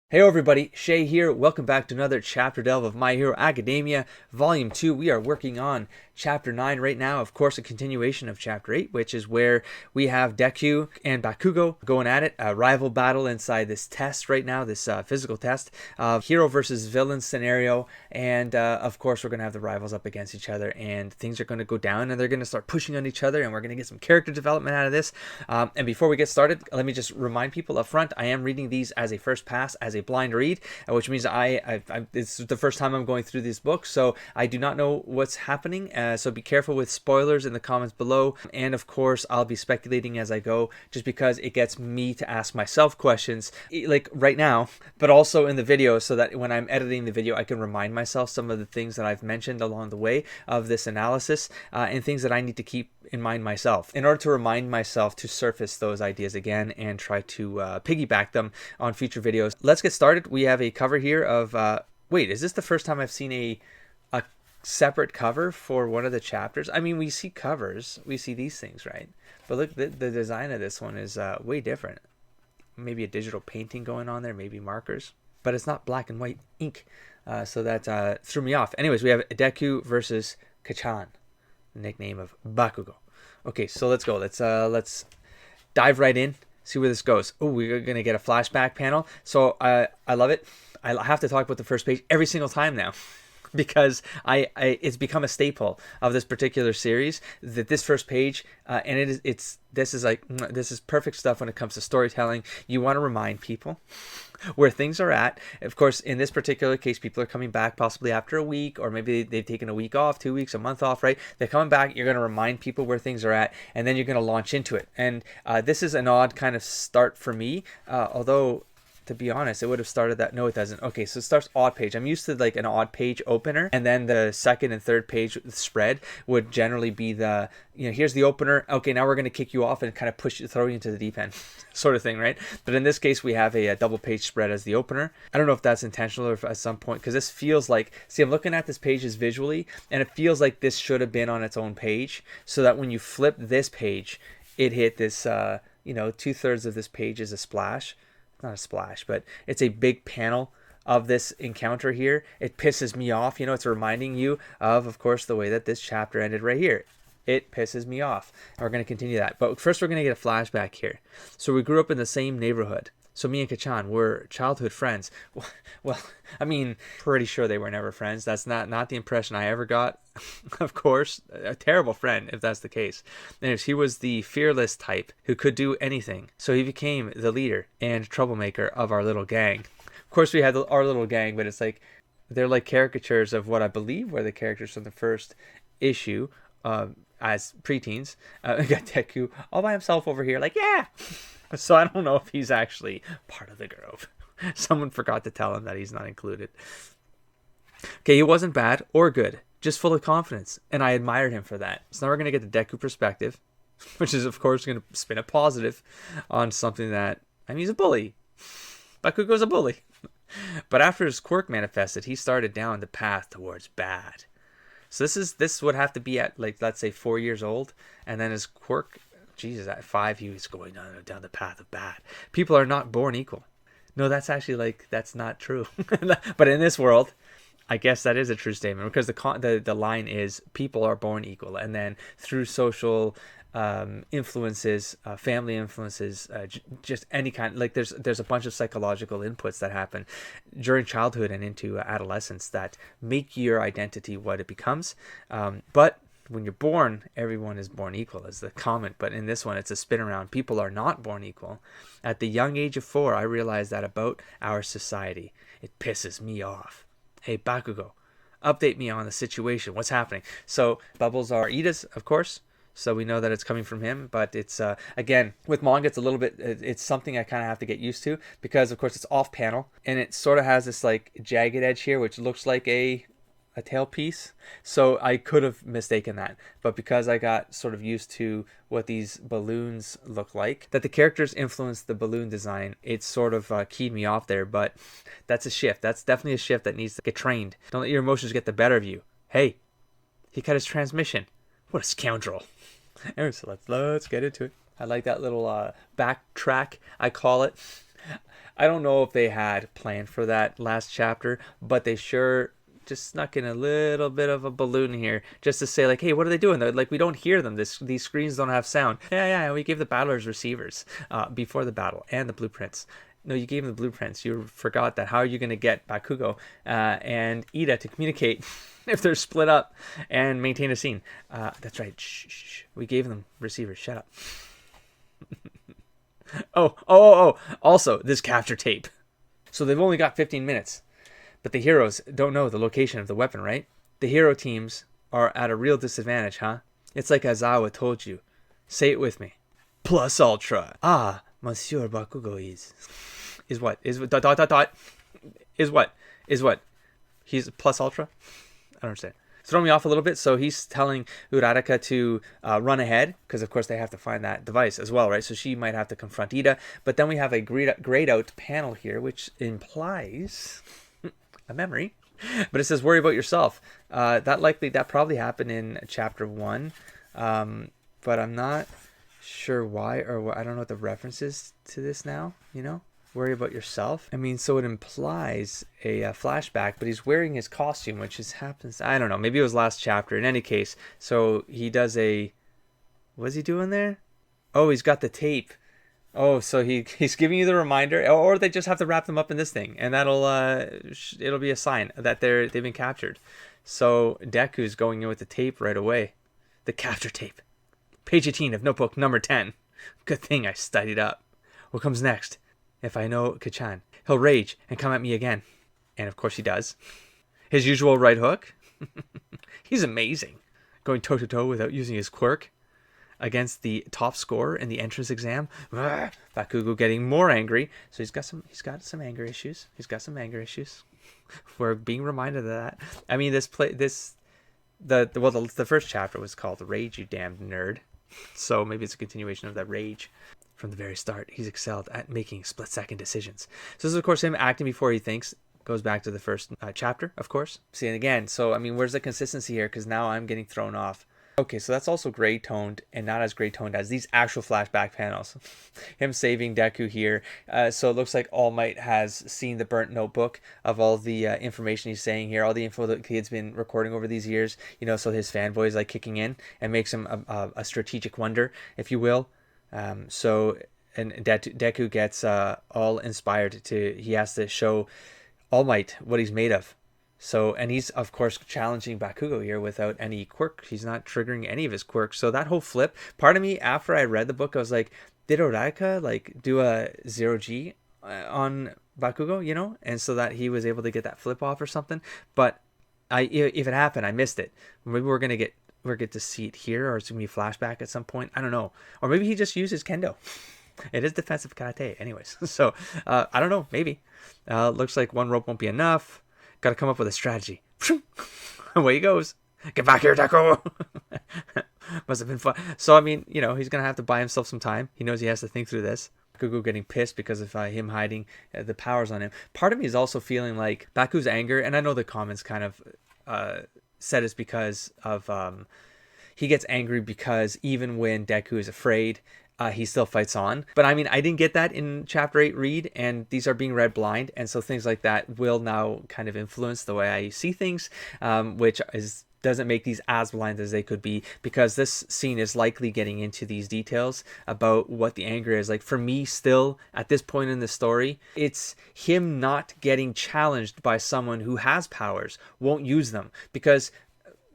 Hey everybody, Shay here. Welcome back to another chapter delve of My Hero Academia, Volume 2. We are working on Chapter 9 right now. Of course, a continuation of Chapter 8, which is where we have Deku and Bakugo going at it. A rival battle inside this test right now, this physical test. Hero versus villain scenario. And of course, we're going to have the rivals up against each other. And things are going to go down and they're going to start pushing on each other. And we're going to get some character development out of this. And before we get started, let me just remind people up front, I am reading these as a first pass, as a blind read, which means it's the first time I'm going through these books, so I do not know what's happening, so be careful with spoilers in the comments below. And of course, I'll be speculating as I go, just because it gets me to ask myself questions like right now, but also in the video, so that when I'm editing the video I can remind myself some of the things that I've mentioned along the way of this analysis, and things that I need to keep in mind myself in order to remind myself to surface those ideas again and try to piggyback them on future videos. Let's get started. We have a cover here of wait, is this the first time I've seen a separate cover for one of the chapters? I mean, we see covers, we see these things, right? But look, the design of this one is way different. Maybe a digital painting going on there, maybe markers, but it's not black and white ink, so that threw me off. Anyways, we have Deku versus Kacchan, nickname of Bakugo. Okay, so let's go. Let's dive right in, see where this goes. Oh, we're gonna get a flashback panel. So I love it. I have to talk about the first page every single time now, because it's become a staple of this particular series, that this first page, and this is perfect stuff when it comes to storytelling. You want to remind people where things are at. Of course, in this particular case, people are coming back possibly after a week, or maybe they've taken a week off, 2 weeks, a month off, right? They're coming back. You're going to remind people where things are at, and then you're going to launch into it. And this is an odd kind of start for me, although, to be honest, it would have started that. No, it doesn't. Okay, so it starts odd page. I'm used to like an odd page opener, and then the second and third page spread would generally be the, here's the opener. Okay, now we're going to kick you off and kind of throw you into the deep end sort of thing, right? But in this case, we have a double page spread as the opener. I don't know if that's intentional or if at some point, because this feels like, see, I'm looking at this pages visually, and it feels like this should have been on its own page, so that when you flip this page, it hit this, 2/3 of this page is a splash. Not a splash, but it's a big panel of this encounter here. It pisses me off. It's reminding you of course, the way that this chapter ended right here. It pisses me off. And we're going to continue that. But first, we're going to get a flashback here. So we grew up in the same neighborhood. So me and Kacchan were childhood friends. Well, I mean, pretty sure they were never friends. That's not the impression I ever got. Of course, a terrible friend if that's the case. Anyways, he was the fearless type who could do anything. So he became the leader and troublemaker of our little gang. Of course, we had our little gang, but it's like, they're like caricatures of what I believe were the characters from the first issue, as preteens. We got Deku all by himself over here, like, yeah! So I don't know if he's actually part of the group. Someone forgot to tell him that he's not included. Okay, he wasn't bad or good, just full of confidence, and I admired him for that. So now we're going to get the Deku perspective, which is, of course, going to spin a positive on something that, he's a bully. Bakugo's a bully. But after his quirk manifested, he started down the path towards bad. So this would have to be at, like, let's say 4 years old, and then his quirk, Jesus, at 5 he was going down the path of bad. People are not born equal. No, that's actually, that's not true. But in this world, I guess that is a true statement, because the line is people are born equal, and then through social influences, family influences, just any kind, like there's a bunch of psychological inputs that happen during childhood and into adolescence that make your identity what it becomes. But when you're born, everyone is born equal, is the comment. But in this one, it's a spin around. People are not born equal. At the young age of 4, I realized that about our society. It pisses me off. Hey, Bakugo, update me on the situation. What's happening? So bubbles are Ida's, of course. So we know that it's coming from him. But it's, again, with manga, it's a little bit, it's something I kind of have to get used to. Because, of course, it's off panel. And it sort of has this, like, jagged edge here, which looks like a tailpiece. So I could have mistaken that, but because I got sort of used to what these balloons look like, that the characters influence the balloon design, it sort of keyed me off there. But that's a shift. That's definitely a shift that needs to get trained. Don't let your emotions get the better of you. Hey, he cut his transmission. What a scoundrel. Anyway, so let's get into it. I like that little backtrack, I call it. I don't know if they had planned for that last chapter, but they sure just snuck in a little bit of a balloon here just to say, like, hey, what are they doing? They're like, we don't hear them. These screens don't have sound. Yeah, we gave the battlers receivers before the battle and the blueprints. No, you gave them the blueprints. You forgot that. How are you going to get Bakugo and Ida to communicate if they're split up and maintain a scene? That's right. Shh. We gave them receivers. Shut up. Oh. Also, this capture tape. So they've only got 15 minutes. But the heroes don't know the location of the weapon, right? The hero teams are at a real disadvantage, huh? It's like Aizawa told you. Say it with me. Plus ultra. Ah, Monsieur Bakugo is what? Is what? Is what? He's plus ultra? I don't understand. It's throwing me off a little bit. So he's telling Uraraka to run ahead, because of course they have to find that device as well, right? So she might have to confront Ida. But then we have a grayed out panel here, which implies a memory, but it says worry about yourself. That probably happened in chapter 1, but I'm not sure why, or I don't know what the reference is to this now. Worry about yourself. I mean, so it implies a flashback, but he's wearing his costume, which happens. I don't know. Maybe it was last chapter. In any case, so he does what's he doing there? Oh, he's got the tape. Oh, so he's giving you the reminder, or they just have to wrap them up in this thing, and it'll be a sign that they've been captured. So Deku's going in with the tape right away, the capture tape, page 18 of notebook number 10. Good thing I studied up. What comes next? If I know Kacchan, he'll rage and come at me again, and of course he does. His usual right hook. He's amazing, going toe to toe without using his quirk. Against the top scorer in the entrance exam. Bakugo getting more angry. So he's got some anger issues. We're being reminded of that. I mean, the first chapter was called Rage, you damned nerd. So maybe it's a continuation of that rage. From the very start, he's excelled at making split-second decisions. So this is, of course, him acting before he thinks. Goes back to the first chapter, of course. See, and again, so, I mean, where's the consistency here? Because now I'm getting thrown off. Okay, so that's also gray toned, and not as gray toned as these actual flashback panels. Him saving Deku here. So it looks like All Might has seen the burnt notebook of all the information he's saying here, all the info that kid's been recording over these years. So his fanboy is like kicking in and makes him a strategic wonder, if you will. And Deku gets all inspired he has to show All Might what he's made of. So, and he's, of course, challenging Bakugo here without any quirk. He's not triggering any of his quirks. So that whole flip, part of me, after I read the book, I was like, did Uraraka, do a 0G on Bakugo, And so that he was able to get that flip off or something. But if it happened, I missed it. Maybe we're going to get to see it here, or it's going to be a flashback at some point. I don't know. Or maybe he just uses kendo. It is defensive karate anyways. So, I don't know. Maybe. Looks like one rope won't be enough. Got to come up with a strategy. Away he goes. Get back here, Deku. Must have been fun. So, I mean, he's going to have to buy himself some time. He knows he has to think through this. Bakugo getting pissed because of him hiding the powers on him. Part of me is also feeling like Baku's anger, and I know the comments kind of said it's because of he gets angry because even when Deku is afraid, he still fights on. But I mean, I didn't get that in chapter 8 read, and these are being read blind, and so things like that will now kind of influence the way I see things, which doesn't make these as blind as they could be, because this scene is likely getting into these details about what the anger is. Like, for me, still at this point in the story, it's him not getting challenged by someone who has powers, won't use them, because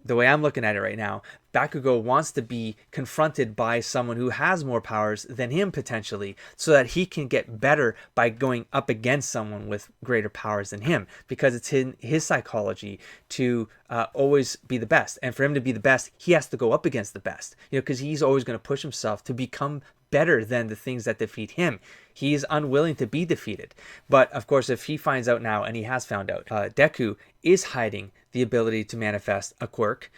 the way I'm looking at it right now, Bakugo wants to be confronted by someone who has more powers than him potentially, so that he can get better by going up against someone with greater powers than him, because it's in his psychology to always be the best. And for him to be the best, he has to go up against the best, because he's always going to push himself to become better than the things that defeat him. He is unwilling to be defeated. But of course, if he finds out now, and he has found out, Deku is hiding the ability to manifest a quirk,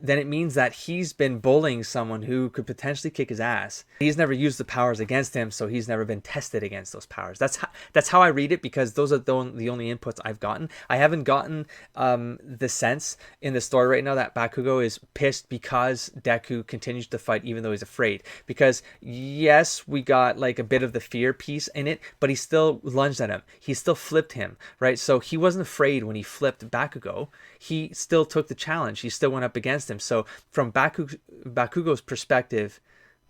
then it means that he's been bullying someone who could potentially kick his ass. He's never used the powers against him, so he's never been tested against those powers. That's how I read it, because those are the only inputs I've gotten. I haven't gotten the sense in the story right now that Bakugo is pissed because Deku continues to fight even though he's afraid. Because yes, we got like a bit of the fear piece in it, but he still lunged at him. He still flipped him, right? So he wasn't afraid when he flipped Bakugo. He still took the challenge. He still went up against him. So from Bakugo's perspective,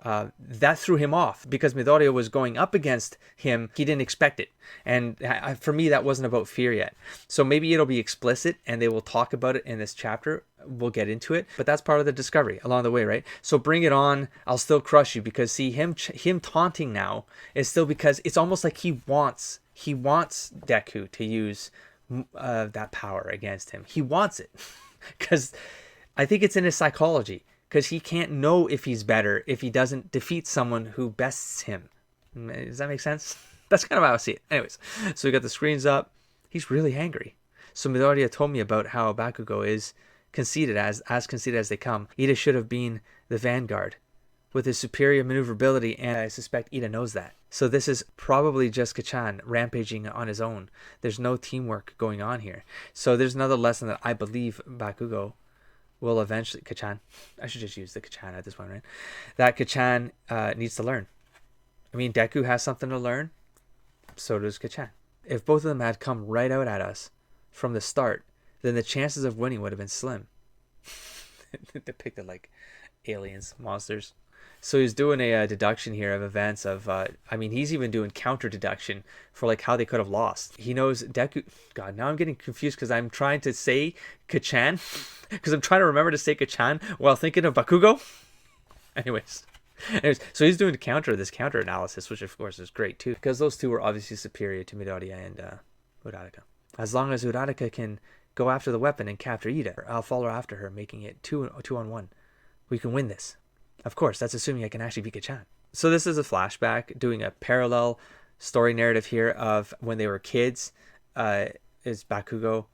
that threw him off because Midoriya was going up against him. He didn't expect it. And for me, that wasn't about fear yet. So maybe it'll be explicit and they will talk about it in this chapter. We'll get into it, but that's part of the discovery along the way, right? So bring it on. I'll still crush you, because see, him taunting now is still because it's almost like he wants Deku to use that power against him. He wants it because I think it's in his psychology, because he can't know if he's better if he doesn't defeat someone who bests him. Does that make sense? That's kind of how I see it. Anyways, so we got the screens up. He's really angry. So Midoriya told me about how Bakugo is conceited, as conceited as they come. Ida should have been the vanguard with his superior maneuverability, and I suspect Ida knows that. So this is probably just Kacchan rampaging on his own. There's no teamwork going on here. So there's another lesson that I believe Bakugo will eventually... Kacchan. I should just use the Kacchan at this point, right? That Kacchan needs to learn. I mean, Deku has something to learn. So does Kacchan. If both of them had come right out at us from the start, then the chances of winning would have been slim. Depicted like aliens, monsters. So he's doing a deduction here of events of, I mean, he's even doing counter deduction for like how they could have lost. He knows Deku. God, now I'm getting confused because I'm trying to say Kacchan, because I'm trying to remember to say Kacchan while thinking of Bakugo. Anyways, so he's doing this counter analysis, which of course is great too, because those two were obviously superior to Midoriya and Uraraka. As long as Uraraka can go after the weapon and capture Ida, I'll follow after her, making it two on one. We can win this. Of course, that's assuming I can actually beat Kacchan. So this is a flashback, doing a parallel story narrative here of when they were kids. Is Bakugo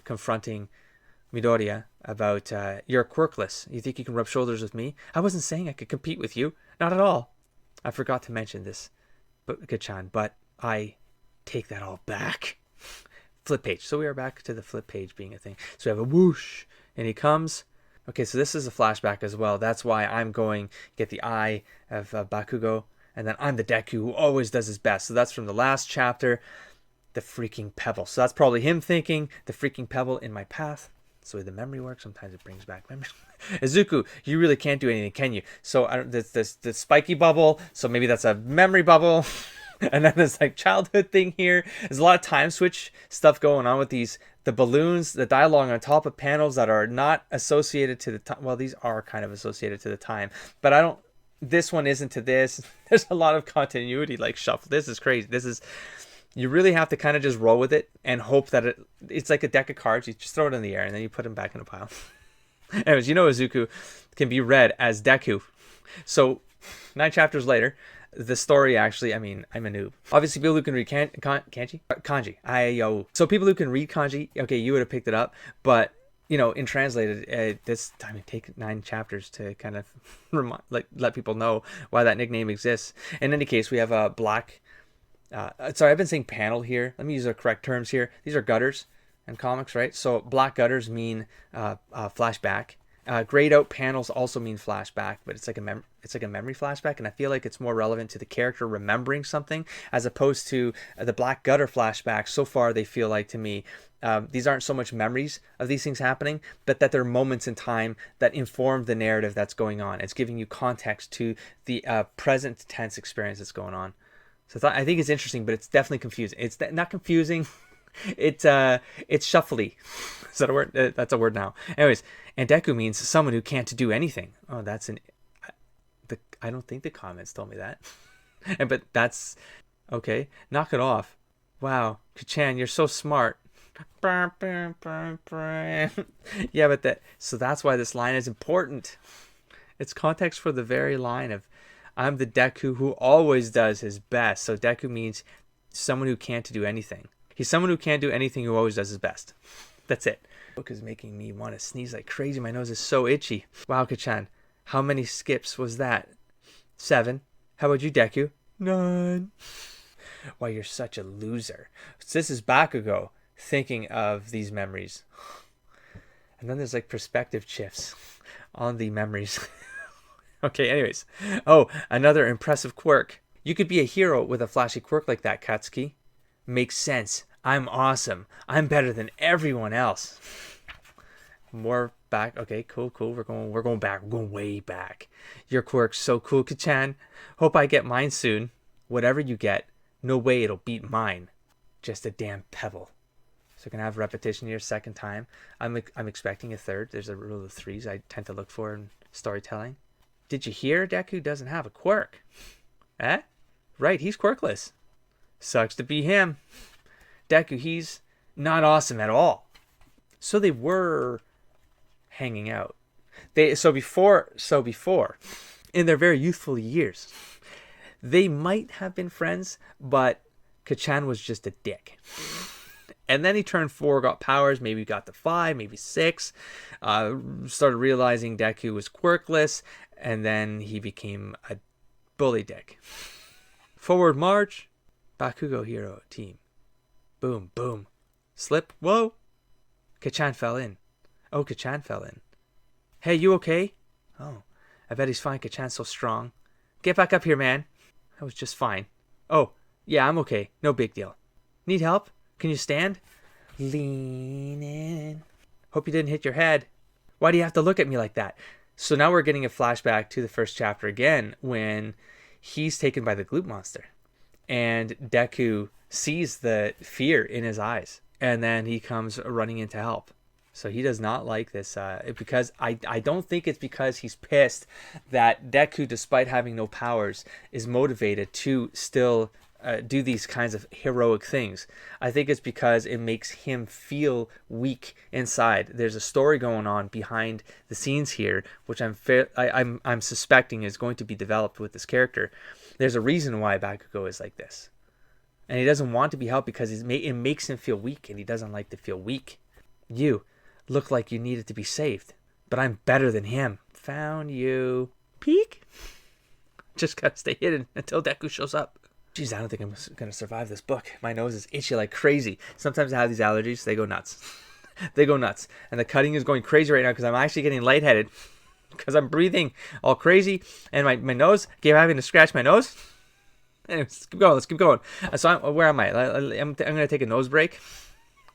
confronting Midoriya about, you're quirkless. You think you can rub shoulders with me? I wasn't saying I could compete with you. Not at all. I forgot to mention this, Kacchan, but I take that all back. Flip page. So we are back to the flip page being a thing. So we have a whoosh, and he comes... Okay, so this is a flashback as well. That's why I'm going get the eye of Bakugo, and then I'm the Deku who always does his best. So that's from the last chapter, the freaking pebble. So that's probably him thinking, the freaking pebble in my path. So the memory works. Sometimes it brings back memories. Izuku, you really can't do anything, can you? So this spiky bubble. So maybe that's a memory bubble. And then there's like childhood thing here. There's a lot of time switch stuff going on with the balloons, the dialogue on top of panels that are not associated to the time. Well, these are kind of associated to the time, but this one isn't to this. There's a lot of continuity like shuffle. This is crazy. You really have to kind of just roll with it and hope that it's like a deck of cards. You just throw it in the air and then you put them back in a pile. Anyways, Izuku can be read as Deku. So 9 chapters later, the story actually, I mean, I'm a noob. Obviously, people who can read kanji. So people who can read kanji, okay, you would have picked it up. But, in translated, this time it takes 9 chapters to kind of let people know why that nickname exists. In any case, we have a black... sorry, I've been saying panel here. Let me use the correct terms here. These are gutters in comics, right? So black gutters mean flashback. Grayed out panels also mean flashback, but it's like a memory flashback, and I feel like it's more relevant to the character remembering something as opposed to the black gutter flashbacks. So far, they feel like to me these aren't so much memories of these things happening, but that they're moments in time that inform the narrative that's going on. It's giving you context to the present tense experience that's going on. So I think it's interesting, but it's definitely confusing. It's not confusing. It's shuffly. Is that a word? That's a word now. Anyways, and Deku means someone who can't do anything. Oh, I don't think the comments told me that. But that's okay. Knock it off. Wow, Kacchan, you're so smart. Yeah, but so that's why this line is important. It's context for the very line of, I'm the Deku who always does his best. So Deku means someone who can't do anything. He's someone who can't do anything who always does his best. That's it. The book is making me want to sneeze like crazy. My nose is so itchy. Wow, Kacchan, how many skips was that? 7. How about you, Deku? 9. Why, you're such a loser. So this is Bakugo thinking of these memories. And then there's like perspective shifts on the memories. Okay, anyways. Oh, another impressive quirk. You could be a hero with a flashy quirk like that, Katsuki. Makes sense. I'm awesome. I'm better than everyone else. More back. Okay, cool. We're going back. We're going way back. Your quirk's so cool, Kacchan. Hope I get mine soon. Whatever you get, no way it'll beat mine. Just a damn pebble. So we're gonna have repetition here, second time. I'm expecting a third. There's a rule of threes I tend to look for in storytelling. Did you hear Deku doesn't have a quirk? Eh? Right, he's quirkless. Sucks to be him. Deku, he's not awesome at all. So they were hanging out. Before in their very youthful years, they might have been friends, but Kacchan was just a dick. And then he turned 4, got powers, maybe got to 5, maybe 6, started realizing Deku was quirkless, and then he became a bully dick. Forward march, Bakugo hero team. Boom, boom. Slip, whoa. Kacchan fell in. Oh, Kacchan fell in. Hey, you okay? Oh, I bet he's fine. Kacchan's so strong. Get back up here, man. I was just fine. Oh, yeah, I'm okay. No big deal. Need help? Can you stand? Lean in. Hope you didn't hit your head. Why do you have to look at me like that? So now we're getting a flashback to the first chapter again when he's taken by the Gloop monster. And Deku sees the fear in his eyes. And then he comes running in to help. So he does not like this because I don't think it's because he's pissed that Deku, despite having no powers, is motivated to still do these kinds of heroic things. I think it's because it makes him feel weak inside. There's a story going on behind the scenes here, which I'm suspecting is going to be developed with this character. There's a reason why Bakugo is like this, and he doesn't want to be helped because it makes him feel weak, and he doesn't like to feel weak. You look like you needed to be saved, but I'm better than him. Found you. Peek. Just gotta stay hidden until Deku shows up. Jeez, I don't think I'm going to survive this book. My nose is itchy like crazy. Sometimes I have these allergies. They go nuts. They go nuts. And the cutting is going crazy right now because I'm actually getting lightheaded because I'm breathing all crazy. And my nose, keep having to scratch my nose. Anyways, let's keep going. Let's keep going. So where am I? I'm going to take a nose break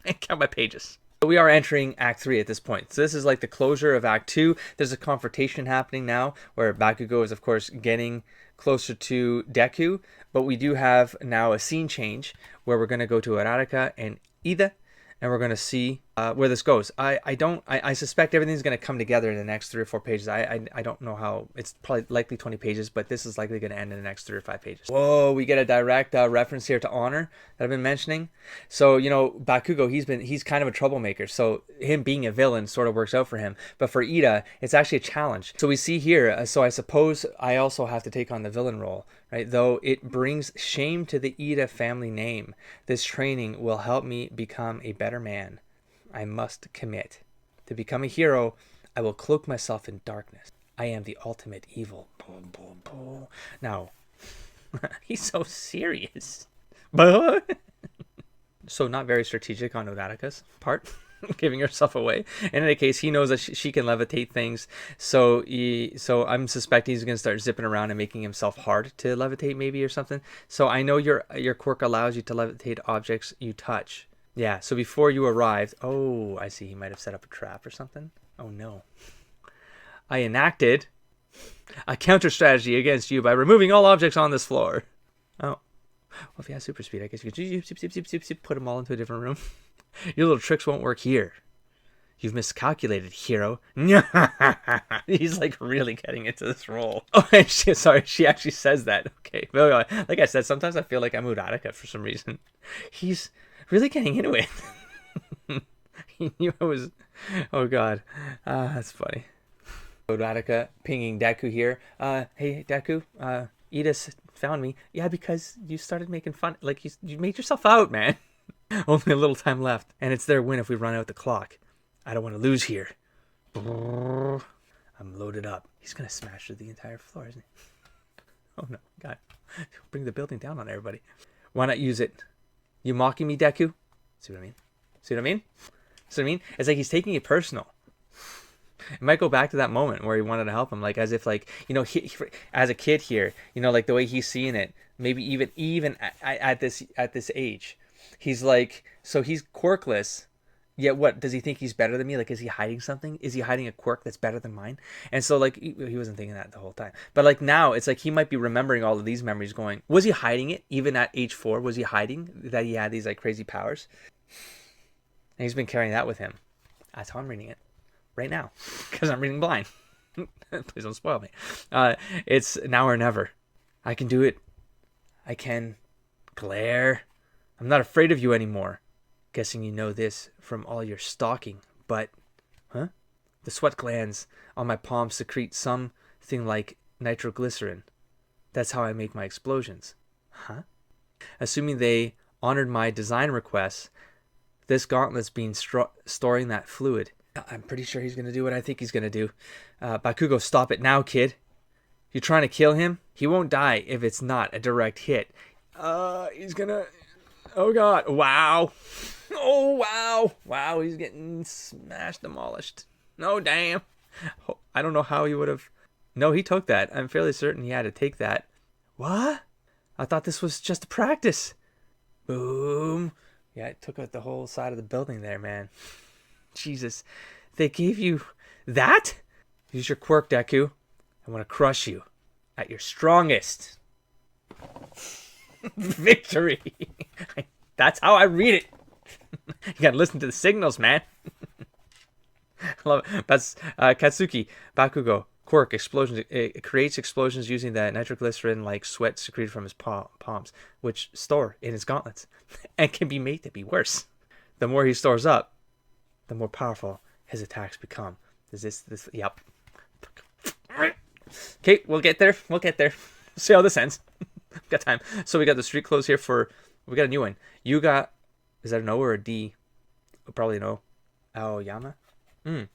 and count my pages. We are entering Act 3 at this point. So this is like the closure of Act 2. There's a confrontation happening now where Bakugo is, of course, getting closer to Deku. But we do have now a scene change where we're going to go to Araraka and Ida. And we're going to see where this goes. I suspect everything's going to come together in the next 3 or 4 pages. I don't know how. It's probably likely 20 pages, but this is likely going to end in the next 3 or 5 pages. Whoa, we get a direct reference here to honor that I've been mentioning. So, you know, Bakugo, he's kind of a troublemaker. So him being a villain sort of works out for him. But for Ida, it's actually a challenge. So we see here, so I suppose I also have to take on the villain role, right? Though it brings shame to the Ida family name. This training will help me become a better man. I must commit. To become a hero, I will cloak myself in darkness. I am the ultimate evil. Boom, boom, boom. Now, he's so serious. So not very strategic on Uraraka's part, giving herself away. In any case, he knows that she can levitate things. So I'm suspecting he's going to start zipping around and making himself hard to levitate maybe or something. So I know your quirk allows you to levitate objects you touch. Yeah, so before you arrived, oh, I see, he might have set up a trap or something. Oh, no. I enacted a counter strategy against you by removing all objects on this floor. Oh. Well, if you have super speed, I guess you could put them all into a different room. Your little tricks won't work here. You've miscalculated, hero. He's like really getting into this role. Oh, and she actually says that. Okay. Like I said, sometimes I feel like I'm Uraraka for some reason. He's really getting into it. He knew I was. Oh god, that's funny. Uraraka pinging Deku here. Hey Deku, Edith found me. Yeah, because you started making fun. Like you made yourself out, man. Only a little time left, and it's their win if we run out the clock. I don't want to lose here. I'm loaded up. He's gonna smash through the entire floor, isn't he? Oh no, God! Bring the building down on everybody. Why not use it? You mocking me, Deku? See what I mean? See what I mean? See what I mean? It's like he's taking it personal. It might go back to that moment where he wanted to help him, like as if like as a kid here, like the way he's seeing it. Maybe even at this age, he's like so he's quirkless. Yet what does he think he's better than me? Like, is he hiding something? Is he hiding a quirk that's better than mine? And so like he wasn't thinking that the whole time. But like now it's like he might be remembering all of these memories. Going, was he hiding it even at age 4? Was he hiding that he had these like crazy powers? And he's been carrying that with him. That's how I'm reading it right now because I'm reading blind. Please don't spoil me. It's now or never. I can do it. I can glare. I'm not afraid of you anymore. Guessing you know this from all your stalking, but the sweat glands on my palms secrete something like nitroglycerin. That's how I make my explosions. Assuming they honored my design requests, this gauntlet's been storing that fluid. I'm pretty sure he's going to do what I think he's going to do. Bakugo, stop it now, kid. You're trying to kill him? He won't die if it's not a direct hit. He's going to... Oh, God. Wow. Oh, wow. Wow, he's getting smashed, demolished. No, damn. I don't know how he would have... No, he took that. I'm fairly certain he had to take that. What? I thought this was just a practice. Boom. Yeah, it took out the whole side of the building there, man. Jesus. They gave you that? Use your quirk, Deku. I want to crush you at your strongest. Victory. That's how I read it. You gotta listen to the signals, man. I love it. That's Katsuki, Bakugo, quirk, explosions. It creates explosions using the nitroglycerin like sweat secreted from his palms, which store in his gauntlets, and can be made to be worse. The more he stores up, the more powerful his attacks become. Is this? Yep. Okay, we'll get there. We'll see how this ends. Got time. So we got the street clothes here we got a new one. You got, is that an O or a D? Probably an O. Aoyama? I'm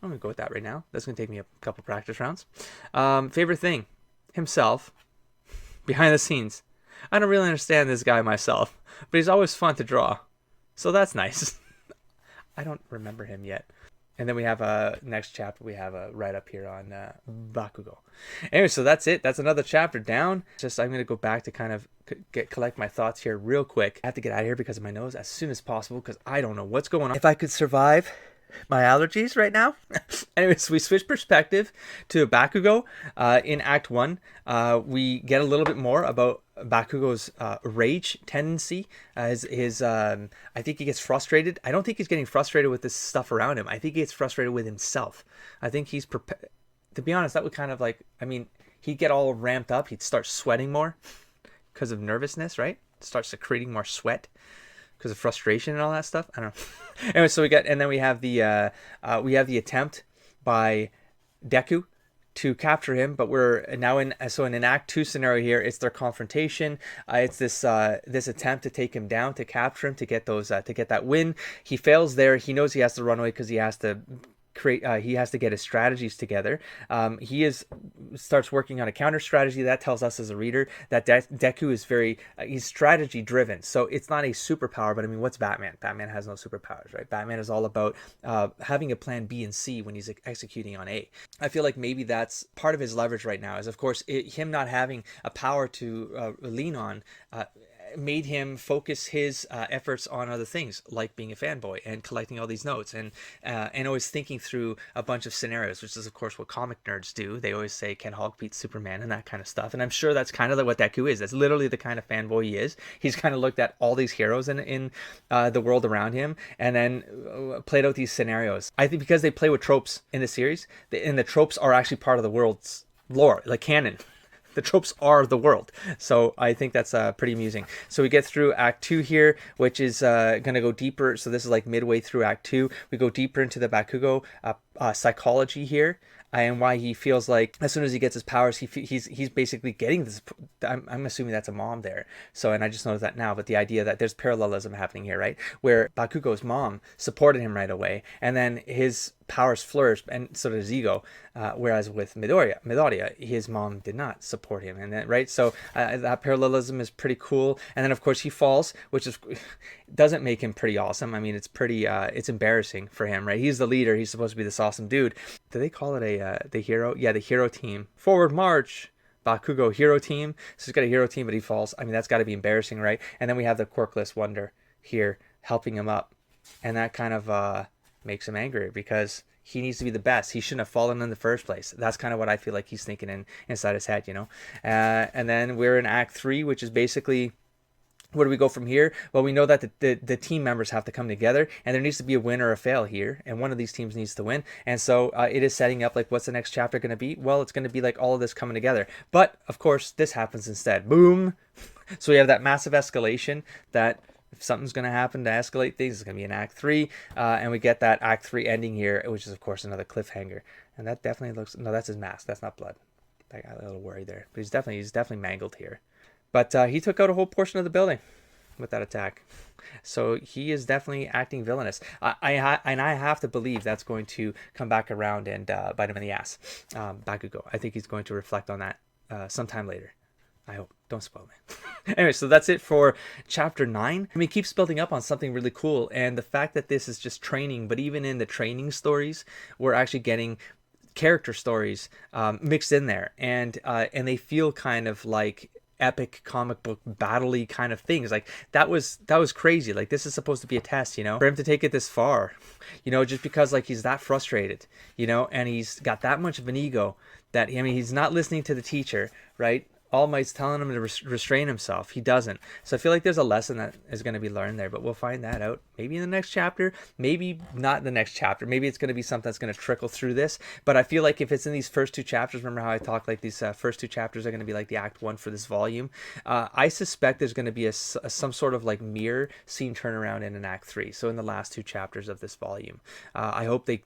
going to go with that right now. That's going to take me a couple practice rounds. Favorite thing? Himself. Behind the scenes. I don't really understand this guy myself, but he's always fun to draw. So that's nice. I don't remember him yet. And then we have next chapter. We have a write up here on Bakugo. Anyway, so that's it. That's another chapter down. I'm going to go back to kind of collect my thoughts here real quick. I have to get out of here because of my nose as soon as possible because I don't know what's going on. If I could survive my allergies right now. Anyways, we switch perspective to Bakugo. In Act 1, we get a little bit more about Bakugo's rage tendency. I think he gets frustrated. I don't think he's getting frustrated with this stuff around him. I think he gets frustrated with himself. I think he's to be honest, that would kind of like, he'd get all ramped up. He'd start sweating more because of nervousness, right? Start secreting more sweat because of frustration and all that stuff. I don't know. Anyway, so we have the attempt by Deku to capture him, but we're now in an Act 2 scenario here. It's their confrontation. It's this attempt to take him down, to capture him, to get that win. He fails there. He knows he has to run away because he has to get his strategies together. He starts working on a counter strategy that tells us as a reader that Deku is he's strategy driven. So it's not a superpower, but what's Batman? Batman has no superpowers, right? Batman is all about having a plan B and C when he's executing on A. I feel like maybe that's part of his leverage right now is, of course, him not having a power to lean on made him focus his efforts on other things, like being a fanboy and collecting all these notes and always thinking through a bunch of scenarios, which is of course what comic nerds do. They always say, can Hulk beat Superman and that kind of stuff. And I'm sure that's kind of what Deku is. That's literally the kind of fanboy he is. He's kind of looked at all these heroes in the world around him and then played out these scenarios. I think because they play with tropes in the series, and the tropes are actually part of the world's lore, like canon. The tropes are the world. So I think that's pretty amusing. So we get through Act 2 here, which is going to go deeper. So this is like midway through Act 2. We go deeper into the Bakugo psychology here. And why he feels like as soon as he gets his powers, he's basically getting this. I'm assuming that's a mom there. So, and I just noticed that now, but the idea that there's parallelism happening here, right? Where Bakugo's mom supported him right away, and then his powers flourished, and so did his ego. Whereas with Midoriya, his mom did not support him, and then, right. So that parallelism is pretty cool. And then of course he falls, which is doesn't make him pretty awesome. I mean, it's pretty it's embarrassing for him, right? He's the leader. He's supposed to be this awesome dude. Do they call it the hero? Yeah, the hero team. Forward march. Bakugo hero team. So he's got a hero team, but he falls. I mean, that's got to be embarrassing, right? And then we have the quirkless wonder here helping him up, and that kind of makes him angry because he needs to be the best. He shouldn't have fallen in the first place. That's kind of what I feel like he's thinking inside his head, you know. And then we're in Act 3, which is basically, where do we go from here? Well, we know that the team members have to come together, and there needs to be a win or a fail here, and one of these teams needs to win. And so it is setting up like, what's the next chapter going to be? Well, it's going to be like all of this coming together. But of course, this happens instead. Boom. So we have that massive escalation that if something's going to happen to escalate things, it's going to be in Act 3. And we get that Act 3 ending here, which is, of course, another cliffhanger. And that definitely looks... No, that's his mask. That's not blood. I got a little worried there. But he's definitely mangled here. But he took out a whole portion of the building with that attack. So he is definitely acting villainous. I have to believe that's going to come back around and bite him in the ass. Bakugo. I think he's going to reflect on that sometime later. I hope. Don't spoil me. Anyway, so that's it for chapter 9. I mean, it keeps building up on something really cool. And the fact that this is just training, but even in the training stories, we're actually getting character stories mixed in there. And they feel kind of like epic comic book battle-y kind of things. Like that was crazy. Like this is supposed to be a test, you know, for him to take it this far, you know, just because like he's that frustrated, you know, and he's got that much of an ego that, I mean, he's not listening to the teacher, right? All Might's telling him to restrain himself. He doesn't. So I feel like there's a lesson that is going to be learned there, but we'll find that out maybe in the next chapter, maybe not the next chapter. Maybe it's going to be something that's going to trickle through this. But I feel like if it's in these first 2 chapters, remember how I talked like these first 2 chapters are going to be like the Act 1 for this volume. I suspect there's going to be some sort of like mirror scene turnaround in an Act 3. So in the last 2 chapters of this volume, I hope they...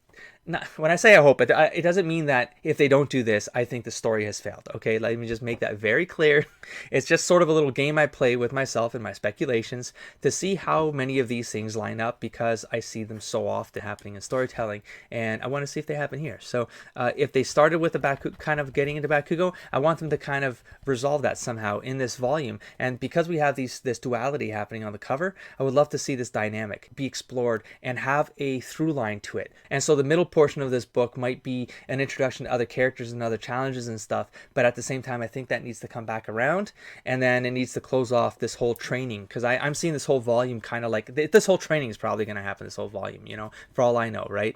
When I say I hope, it doesn't mean that if they don't do this, I think the story has failed. Okay, let me just make that very clear. It's just sort of a little game I play with myself and my speculations to see how many of these things line up, because I see them so often happening in storytelling, and I want to see if they happen here. So if they started with the Bakugo, kind of getting into Bakugo, I want them to kind of resolve that somehow in this volume. And because we have this duality happening on the cover, I would love to see this dynamic be explored and have a through line to it. And so the middle portion of this book might be an introduction to other characters and other challenges and stuff, but at the same time I think that needs to come back around, and then it needs to close off this whole training, because I'm seeing this whole volume kind of like this whole training is probably going to happen this whole volume, you know, for all I know, right?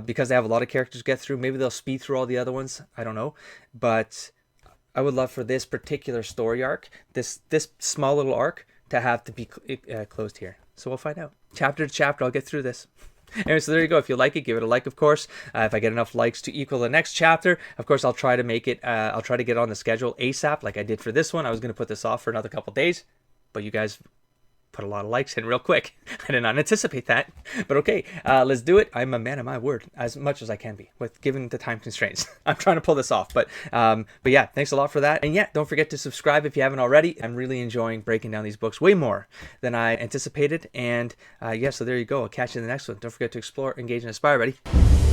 Because they have a lot of characters to get through. Maybe they'll speed through all the other ones, I don't know, but I would love for this particular story arc, this small little arc, to have to be closed here. So we'll find out chapter to chapter. I'll get through this. Anyway, so there you go. If you like it, give it a like, of course. If I get enough likes to equal the next chapter, of course, I'll try to make it, I'll try to get on the schedule ASAP like I did for this one. I was going to put this off for another couple days, but you guys put a lot of likes in real quick. I did not anticipate that, but okay, let's do it. I'm a man of my word as much as I can be with given the time constraints. I'm trying to pull this off, but yeah, thanks a lot for that. And yeah, don't forget to subscribe if you haven't already. I'm really enjoying breaking down these books way more than I anticipated. And yeah, so there you go. I'll catch you in the next one. Don't forget to explore, engage, and inspire, buddy.